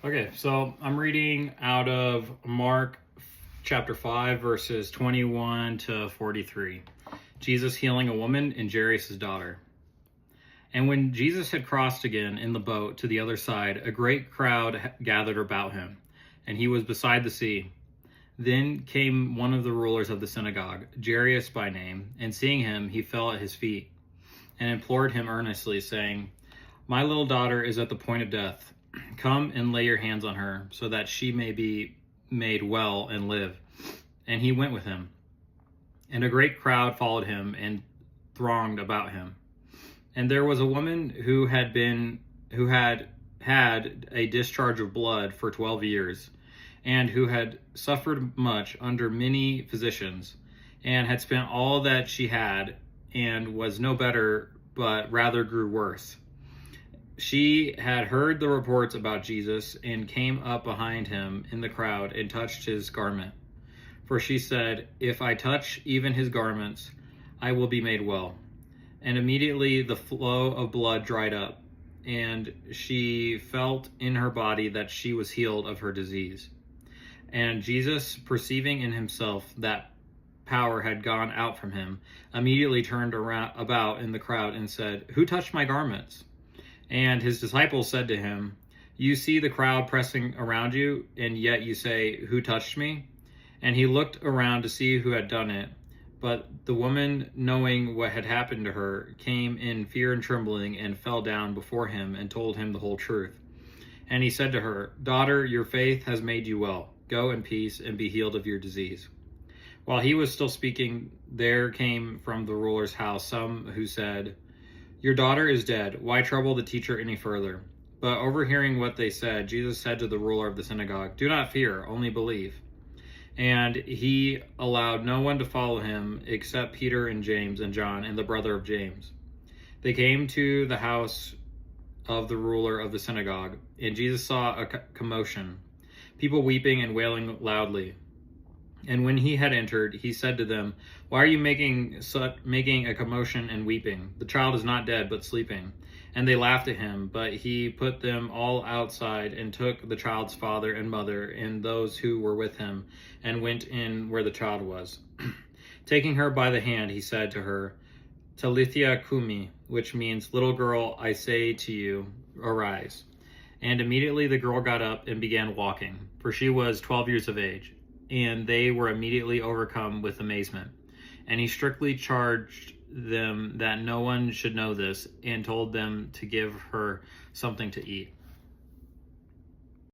Okay, so I'm reading out of Mark chapter 5, verses 21 to 43. Jesus healing a woman and Jairus' daughter. And when Jesus had crossed again in the boat to the other side, a great crowd gathered about him, and he was beside the sea. Then came one of the rulers of the synagogue, Jairus by name, and seeing him, he fell at his feet and implored him earnestly, saying, "My little daughter is at the point of death. Come and lay your hands on her, so that she may be made well and live." And he went with him. And a great crowd followed him and thronged about him. And there was a woman who had had a discharge of blood for 12 years, and who had suffered much under many physicians, and had spent all that she had, and was no better, but rather grew worse. She had heard the reports about Jesus, and came up behind him in the crowd and touched his garment. For she said, "If I touch even his garments, I will be made well." And immediately the flow of blood dried up, and she felt in her body that she was healed of her disease. And Jesus, perceiving in himself that power had gone out from him, immediately turned about in the crowd and said, "Who touched my garments?" And his disciples said to him, "You see the crowd pressing around you, and yet you say, 'Who touched me?'" And he looked around to see who had done it. But the woman, knowing what had happened to her, came in fear and trembling, and fell down before him and told him the whole truth. And he said to her, "Daughter, your faith has made you well. Go in peace and be healed of your disease." While he was still speaking, there came from the ruler's house some who said, "Your daughter is dead. Why trouble the teacher any further?" But overhearing what they said, Jesus said to the ruler of the synagogue, "Do not fear, only believe." And he allowed no one to follow him except Peter and James and John and the brother of James. They came to the house of the ruler of the synagogue, and Jesus saw a commotion, people weeping and wailing loudly. And when he had entered, he said to them, "Why are you making a commotion and weeping? The child is not dead, but sleeping." And they laughed at him, but he put them all outside and took the child's father and mother and those who were with him and went in where the child was. Taking her by the hand, he said to her, "Talitha cumi," which means, "Little girl, I say to you, arise." And immediately the girl got up and began walking, for she was 12 years of age. And they were immediately overcome with amazement. And he strictly charged them that no one should know this, and told them to give her something to eat.